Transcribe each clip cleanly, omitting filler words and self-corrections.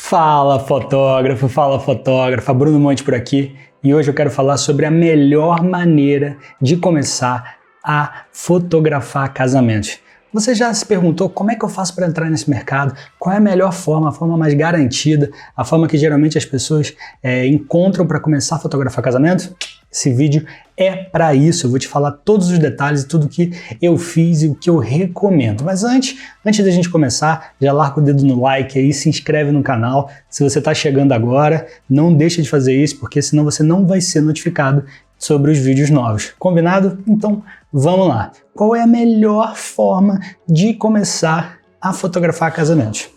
Fala fotógrafa, Bruno Monte por aqui e hoje eu quero falar sobre a melhor maneira de começar a fotografar casamentos. Você já se perguntou como é que eu faço para entrar nesse mercado? Qual é a melhor forma, a forma mais garantida, a forma que geralmente as pessoas encontram para começar a fotografar casamento? Esse vídeo é para isso, eu vou te falar todos os detalhes e tudo que eu fiz e o que eu recomendo. Mas antes da gente começar, já larga o dedo no like aí, se inscreve no canal. Se você está chegando agora, não deixa de fazer isso, porque senão você não vai ser notificado sobre os vídeos novos. Combinado? Então vamos lá. Qual é a melhor forma de começar a fotografar casamentos?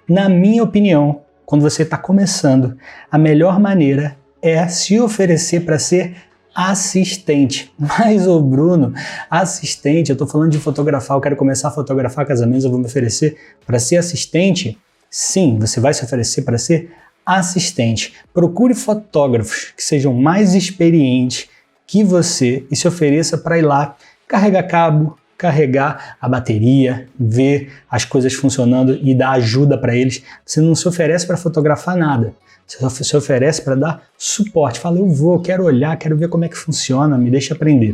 Na minha opinião, quando você está começando, a melhor maneira é se oferecer para ser assistente. Mas, ô Bruno, assistente, eu estou falando de fotografar, eu quero começar a fotografar casamentos, eu vou me oferecer para ser assistente? Sim, você vai se oferecer para ser assistente. Procure fotógrafos que sejam mais experientes que você e se ofereça para ir lá carregar cabo, carregar a bateria, ver as coisas funcionando e dar ajuda para eles. Você não se oferece para fotografar nada. Você se oferece para dar suporte. Fala, eu quero olhar, quero ver como é que funciona, me deixa aprender.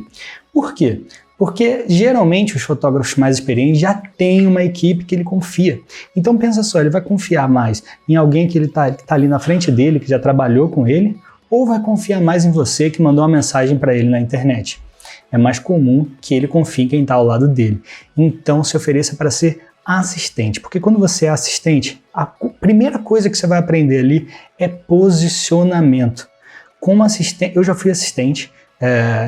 Por quê? Porque geralmente os fotógrafos mais experientes já têm uma equipe que ele confia. Então pensa só, ele vai confiar mais em alguém que ele tá ali na frente dele, que já trabalhou com ele, ou vai confiar mais em você que mandou uma mensagem para ele na internet? É mais comum que ele confie em quem está ao lado dele. Então se ofereça para ser assistente, porque quando você é assistente, a primeira coisa que você vai aprender ali é posicionamento. Como assistente, eu já fui assistente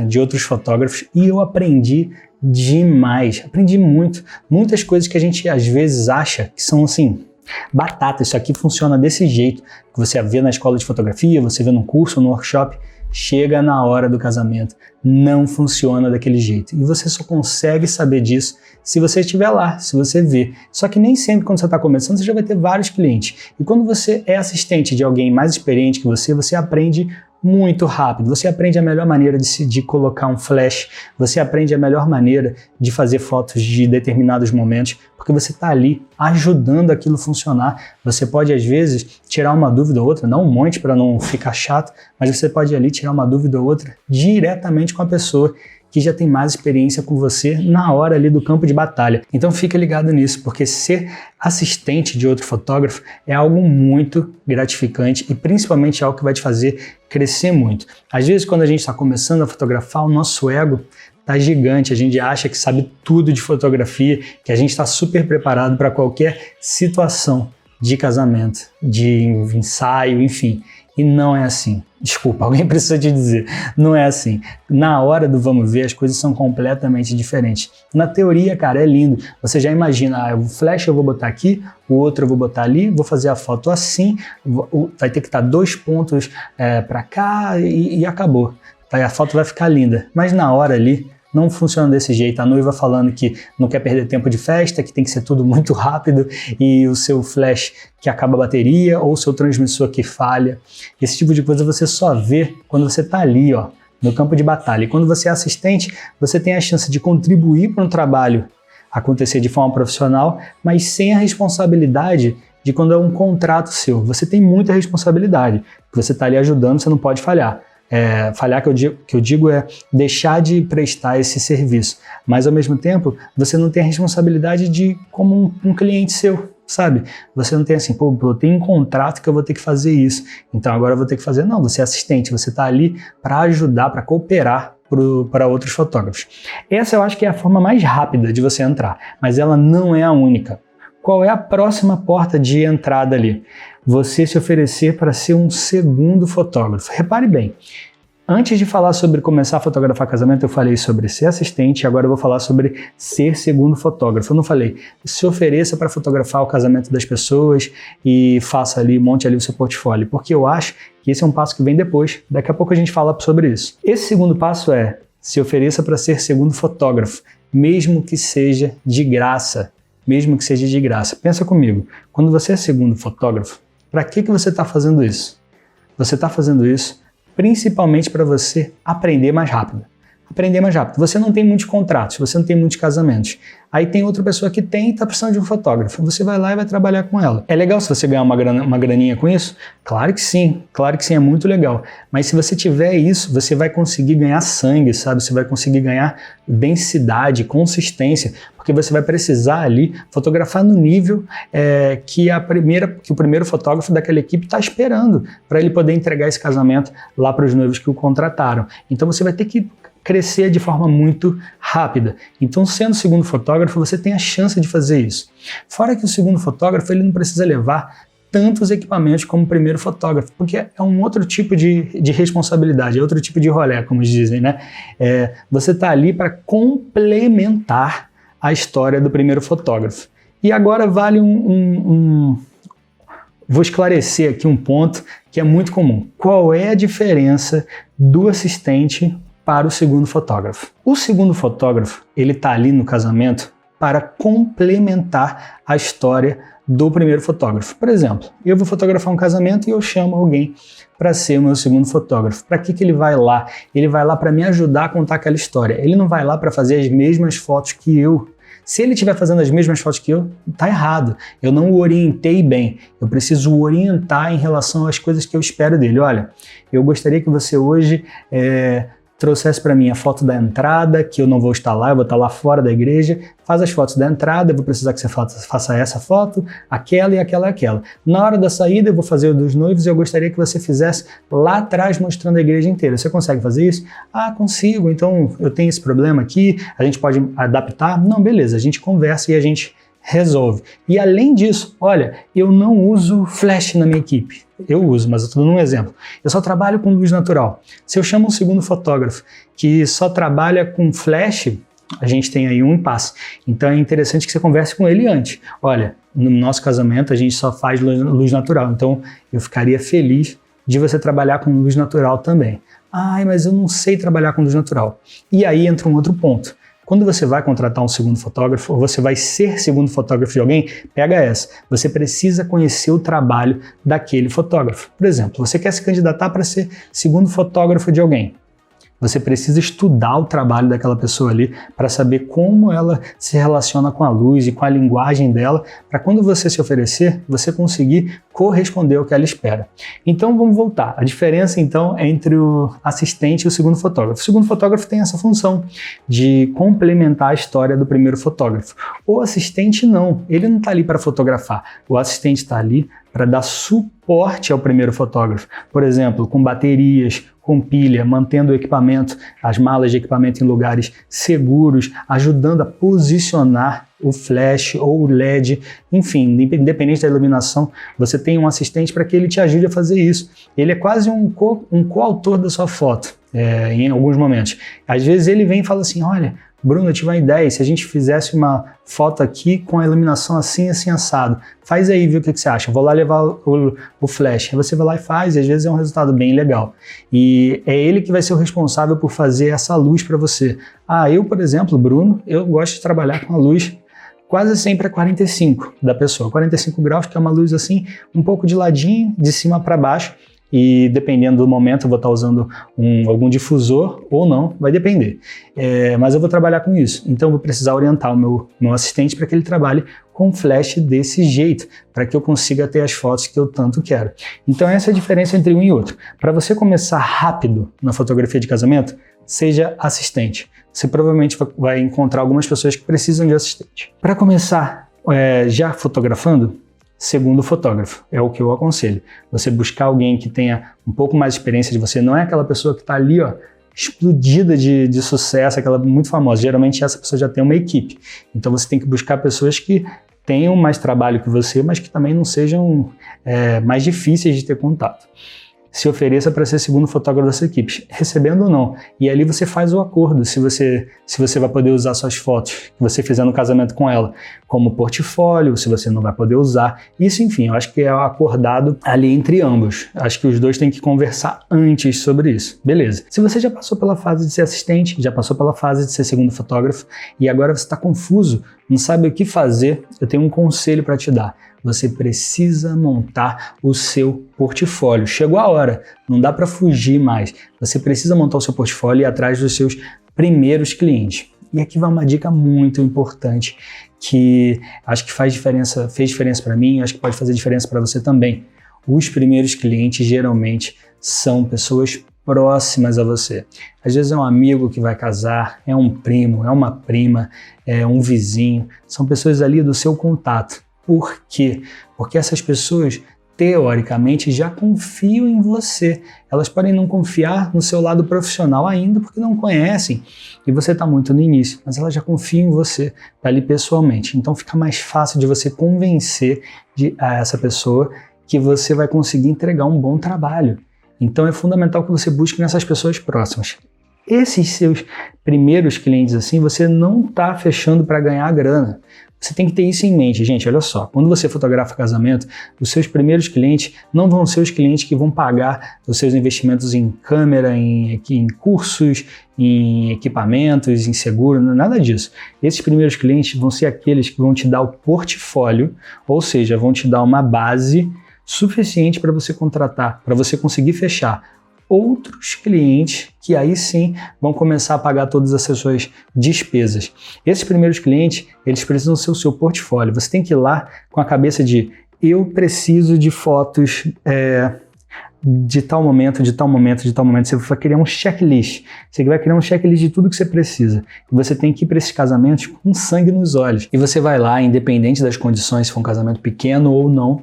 de outros fotógrafos e eu aprendi demais, aprendi muitas coisas que a gente às vezes acha que são assim, batata, isso aqui funciona desse jeito, que você vê na escola de fotografia, você vê num curso, no workshop, chega na hora do casamento, não funciona daquele jeito. E você só consegue saber disso se você estiver lá, se você ver. Só que nem sempre quando você está começando, você já vai ter vários clientes. E quando você é assistente de alguém mais experiente que você aprende muito rápido. Você aprende a melhor maneira de colocar um flash, você aprende a melhor maneira de fazer fotos de determinados momentos, porque você está ali ajudando aquilo funcionar. Você pode, às vezes, tirar uma dúvida ou outra, não um monte para não ficar chato, mas você pode ali tirar uma dúvida ou outra diretamente com a pessoa que já tem mais experiência com você na hora ali do campo de batalha. Então fica ligado nisso, porque ser assistente de outro fotógrafo é algo muito gratificante e principalmente algo que vai te fazer crescer muito. Às vezes quando a gente está começando a fotografar, o nosso ego tá gigante, a gente acha que sabe tudo de fotografia, que a gente está super preparado para qualquer situação de casamento, de ensaio, enfim. E não é assim. Desculpa, alguém precisa te dizer. Não é assim. Na hora do vamos ver, as coisas são completamente diferentes. Na teoria, cara, é lindo. Você já imagina, o flash eu vou botar aqui, o outro eu vou botar ali, vou fazer a foto assim, vai ter que estar 2 pontos para cá e acabou. A foto vai ficar linda. Mas na hora ali, não funciona desse jeito. A noiva falando que não quer perder tempo de festa, que tem que ser tudo muito rápido e o seu flash que acaba a bateria ou o seu transmissor que falha. Esse tipo de coisa você só vê quando você está ali, ó, no campo de batalha. E quando você é assistente, você tem a chance de contribuir para um trabalho acontecer de forma profissional, mas sem a responsabilidade de quando é um contrato seu. Você tem muita responsabilidade, porque você está ali ajudando, você não pode falhar. Falhar que eu digo é deixar de prestar esse serviço, mas ao mesmo tempo você não tem a responsabilidade de como um cliente seu, sabe? Você não tem assim, pô, eu tenho um contrato que eu vou ter que fazer isso, então agora eu vou ter que fazer. Não, você é assistente, você está ali para ajudar, para cooperar para outros fotógrafos. Essa eu acho que é a forma mais rápida de você entrar, mas ela não é a única. Qual é a próxima porta de entrada ali? Você se oferecer para ser um segundo fotógrafo. Repare bem, antes de falar sobre começar a fotografar casamento, eu falei sobre ser assistente, agora eu vou falar sobre ser segundo fotógrafo. Eu não falei, se ofereça para fotografar o casamento das pessoas e faça ali, monte ali o seu portfólio, porque eu acho que esse é um passo que vem depois. Daqui a pouco a gente fala sobre isso. Esse segundo passo é, se ofereça para ser segundo fotógrafo, mesmo que seja de graça. Mesmo que seja de graça. Pensa comigo, quando você é segundo fotógrafo, para que você está fazendo isso? Você está fazendo isso principalmente para você aprender mais rápido. aprender mais rápido. Você não tem muitos contratos, você não tem muitos casamentos. Aí tem outra pessoa que tem e está precisando de um fotógrafo. Você vai lá e vai trabalhar com ela. É legal se você ganhar uma graninha com isso? Claro que sim, é muito legal. Mas se você tiver isso, você vai conseguir ganhar sangue, sabe? Você vai conseguir ganhar densidade, consistência, porque você vai precisar ali fotografar no nível que o primeiro fotógrafo daquela equipe está esperando para ele poder entregar esse casamento lá para os noivos que o contrataram. Então você vai ter que crescer de forma muito rápida. Então, sendo segundo fotógrafo, você tem a chance de fazer isso. Fora que o segundo fotógrafo ele não precisa levar tantos equipamentos como o primeiro fotógrafo, porque é um outro tipo de responsabilidade, é outro tipo de rolê, como dizem, né? Você está ali para complementar a história do primeiro fotógrafo. E agora vale Vou esclarecer aqui um ponto que é muito comum. Qual é a diferença do assistente para o segundo fotógrafo? O segundo fotógrafo, ele está ali no casamento para complementar a história do primeiro fotógrafo. Por exemplo, eu vou fotografar um casamento e eu chamo alguém para ser o meu segundo fotógrafo. Para que ele vai lá? Ele vai lá para me ajudar a contar aquela história. Ele não vai lá para fazer as mesmas fotos que eu. Se ele estiver fazendo as mesmas fotos que eu, tá errado. Eu não o orientei bem. Eu preciso o orientar em relação às coisas que eu espero dele. Olha, eu gostaria que você hoje trouxesse para mim a foto da entrada, que eu não vou estar lá, eu vou estar lá fora da igreja, faz as fotos da entrada, eu vou precisar que você faça essa foto, aquela e aquela e aquela. Na hora da saída eu vou fazer o dos noivos e eu gostaria que você fizesse lá atrás mostrando a igreja inteira. Você consegue fazer isso? Ah, consigo, então eu tenho esse problema aqui, a gente pode adaptar? Não, beleza, a gente conversa e a gente resolve. E além disso, olha, eu não uso flash na minha equipe. Eu uso, mas eu estou dando um exemplo. Eu só trabalho com luz natural. Se eu chamo um segundo fotógrafo que só trabalha com flash, a gente tem aí um impasse. Então é interessante que você converse com ele antes. Olha, no nosso casamento a gente só faz luz natural, então eu ficaria feliz de você trabalhar com luz natural também. Ai, mas eu não sei trabalhar com luz natural. E aí entra um outro ponto. Quando você vai contratar um segundo fotógrafo, ou você vai ser segundo fotógrafo de alguém, pega essa. Você precisa conhecer o trabalho daquele fotógrafo. Por exemplo, você quer se candidatar para ser segundo fotógrafo de alguém. Você precisa estudar o trabalho daquela pessoa ali para saber como ela se relaciona com a luz e com a linguagem dela, para quando você se oferecer, você conseguir corresponder ao que ela espera. Então vamos voltar. A diferença então é entre o assistente e o segundo fotógrafo. O segundo fotógrafo tem essa função de complementar a história do primeiro fotógrafo. O assistente não, ele não está ali para fotografar. O assistente está ali para dar suporte ao primeiro fotógrafo. Por exemplo, com baterias, com pilha, mantendo o equipamento, as malas de equipamento em lugares seguros, ajudando a posicionar o flash ou o LED, enfim, independente da iluminação, você tem um assistente para que ele te ajude a fazer isso. Ele é quase um coautor da sua foto, em alguns momentos. Às vezes ele vem e fala assim, olha, Bruno, eu tive uma ideia, se a gente fizesse uma foto aqui com a iluminação assim, assim, assado, faz aí, viu o que você acha? Eu vou lá levar o flash. Aí você vai lá e faz, e às vezes é um resultado bem legal. E é ele que vai ser o responsável por fazer essa luz para você. Ah, eu, por exemplo, Bruno, eu gosto de trabalhar com a luz quase sempre a 45 da pessoa. 45 graus, que é uma luz assim, um pouco de ladinho, de cima para baixo. E dependendo do momento eu vou estar usando algum difusor ou não, vai depender. Mas eu vou trabalhar com isso, então eu vou precisar orientar o meu assistente para que ele trabalhe com flash desse jeito, para que eu consiga ter as fotos que eu tanto quero. Então essa é a diferença entre um e outro. Para você começar rápido na fotografia de casamento, seja assistente. Você provavelmente vai encontrar algumas pessoas que precisam de assistente. Para começar já fotografando, segundo fotógrafo, é o que eu aconselho. Você buscar alguém que tenha um pouco mais de experiência de você, não é aquela pessoa que está ali, ó, explodida de sucesso, aquela muito famosa. Geralmente essa pessoa já tem uma equipe. Então você tem que buscar pessoas que tenham mais trabalho que você, mas que também não sejam mais difíceis de ter contato. Se ofereça para ser segundo fotógrafo dessa equipe, recebendo ou não. E ali você faz o acordo, se você vai poder usar suas fotos que você fizer no casamento com ela como portfólio, se você não vai poder usar. Isso, enfim, eu acho que é acordado ali entre ambos. Acho que os dois têm que conversar antes sobre isso. Beleza. Se você já passou pela fase de ser assistente, já passou pela fase de ser segundo fotógrafo e agora você está confuso, não sabe o que fazer, eu tenho um conselho para te dar. Você precisa montar o seu portfólio. Chegou a hora, não dá para fugir mais. Você precisa montar o seu portfólio e ir atrás dos seus primeiros clientes. E aqui vai uma dica muito importante que acho que fez diferença para mim, acho que pode fazer diferença para você também. Os primeiros clientes geralmente são pessoas próximas a você. Às vezes é um amigo que vai casar, é um primo, é uma prima, é um vizinho, são pessoas ali do seu contato. Por quê? Porque essas pessoas teoricamente já confiam em você. Elas podem não confiar no seu lado profissional ainda porque não conhecem e você está muito no início, mas elas já confiam em você ali pessoalmente. Então fica mais fácil de você convencer a essa pessoa que você vai conseguir entregar um bom trabalho. Então é fundamental que você busque nessas pessoas próximas. Esses seus primeiros clientes assim, você não está fechando para ganhar grana. Você tem que ter isso em mente, gente, olha só, quando você fotografa casamento, os seus primeiros clientes não vão ser os clientes que vão pagar os seus investimentos em câmera, em cursos, em equipamentos, em seguro, nada disso. Esses primeiros clientes vão ser aqueles que vão te dar o portfólio, ou seja, vão te dar uma base suficiente para você contratar, para você conseguir fechar outros clientes que aí sim vão começar a pagar todas as suas despesas. Esses primeiros clientes, eles precisam ser o seu portfólio. Você tem que ir lá com a cabeça de eu preciso de fotos de tal momento, de tal momento, de tal momento. Você vai criar um checklist. Você vai criar um checklist de tudo que você precisa. E você tem que ir para esses casamentos com sangue nos olhos. E você vai lá, independente das condições, se for um casamento pequeno ou não,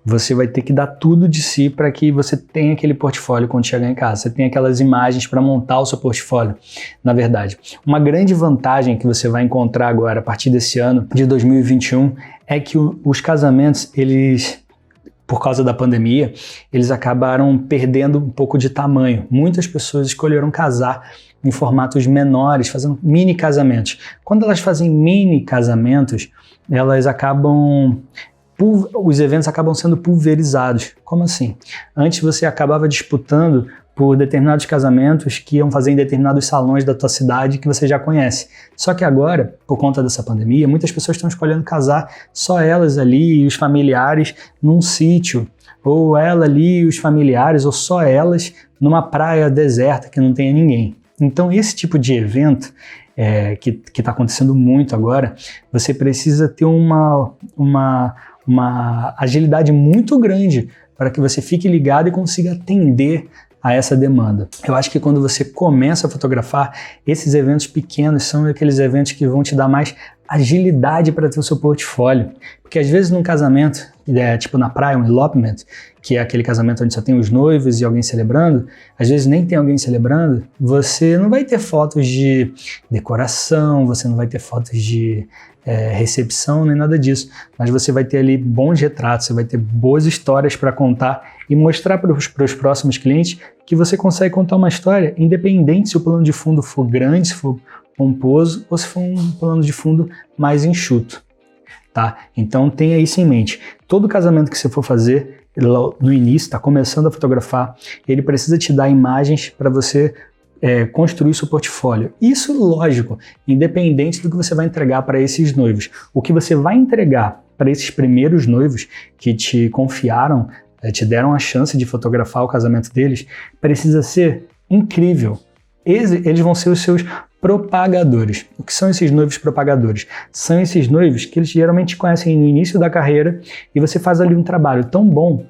você vai ter que dar tudo de si para que você tenha aquele portfólio quando chegar em casa. Você tem aquelas imagens para montar o seu portfólio, na verdade. Uma grande vantagem que você vai encontrar agora, a partir desse ano, de 2021, é que os casamentos, por causa da pandemia, eles acabaram perdendo um pouco de tamanho. Muitas pessoas escolheram casar em formatos menores, fazendo mini casamentos. Quando elas fazem mini casamentos, os eventos acabam sendo pulverizados. Como assim? Antes você acabava disputando por determinados casamentos que iam fazer em determinados salões da tua cidade que você já conhece. Só que agora, por conta dessa pandemia, muitas pessoas estão escolhendo casar só elas ali e os familiares num sítio, ou ela ali e os familiares, ou só elas numa praia deserta que não tenha ninguém. Então esse tipo de evento que está acontecendo muito agora, você precisa ter uma agilidade muito grande para que você fique ligado e consiga atender a essa demanda. Eu acho que quando você começa a fotografar, esses eventos pequenos são aqueles eventos que vão te dar mais agilidade para ter o seu portfólio. Porque às vezes num casamento, tipo na praia, um elopement, que é aquele casamento onde só tem os noivos e alguém celebrando, às vezes nem tem alguém celebrando, você não vai ter fotos de decoração, você não vai ter fotos de recepção, nem nada disso, mas você vai ter ali bons retratos, você vai ter boas histórias para contar e mostrar para os próximos clientes que você consegue contar uma história independente se o plano de fundo for grande, se for pomposo ou se for um plano de fundo mais enxuto, tá? Então tenha isso em mente. Todo casamento que você for fazer, no início, está começando a fotografar, ele precisa te dar imagens para você construir seu portfólio. Isso, lógico, independente do que você vai entregar para esses noivos. O que você vai entregar para esses primeiros noivos que te confiaram, te deram a chance de fotografar o casamento deles, precisa ser incrível. Eles vão ser os seus propagadores. O que são esses noivos propagadores? São esses noivos que eles geralmente conhecem no início da carreira e você faz ali um trabalho tão bom,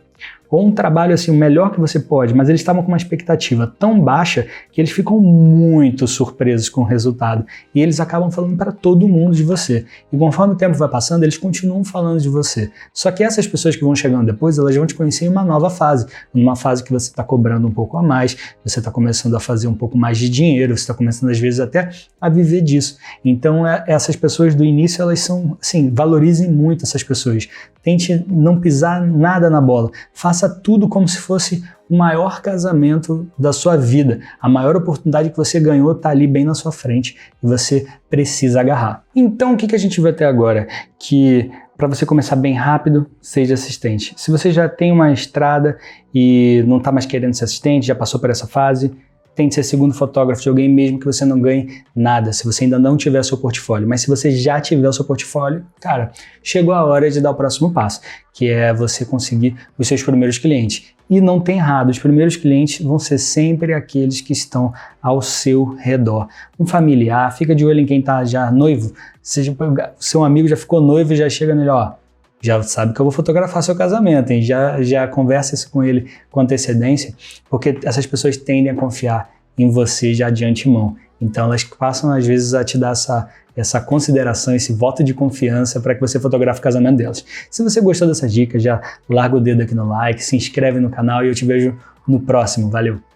ou um trabalho assim, o melhor que você pode, mas eles estavam com uma expectativa tão baixa que eles ficam muito surpresos com o resultado e eles acabam falando para todo mundo de você. E conforme o tempo vai passando, eles continuam falando de você. Só que essas pessoas que vão chegando depois, elas vão te conhecer em uma nova fase, numa fase que você está cobrando um pouco a mais, você está começando a fazer um pouco mais de dinheiro, você está começando às vezes até a viver disso. Então essas pessoas do início, elas são, assim, valorizem muito essas pessoas. Tente não pisar nada na bola. Faça tudo como se fosse o maior casamento da sua vida. A maior oportunidade que você ganhou está ali bem na sua frente e você precisa agarrar. Então, o que a gente viu até agora? Que para você começar bem rápido, seja assistente. Se você já tem uma estrada e não está mais querendo ser assistente, já passou por essa fase, tente ser segundo fotógrafo de alguém, mesmo que você não ganhe nada, se você ainda não tiver seu portfólio. Mas se você já tiver o seu portfólio, cara, chegou a hora de dar o próximo passo, que é você conseguir os seus primeiros clientes. E não tem errado, os primeiros clientes vão ser sempre aqueles que estão ao seu redor. Um familiar, fica de olho em quem está já noivo, seu amigo já ficou noivo e já chega nele, ó, já sabe que eu vou fotografar seu casamento, hein? Já conversa isso com ele com antecedência, porque essas pessoas tendem a confiar em você já de antemão. Então elas passam às vezes a te dar essa consideração, esse voto de confiança para que você fotografe o casamento delas. Se você gostou dessa dica, já larga o dedo aqui no like, se inscreve no canal e eu te vejo no próximo. Valeu!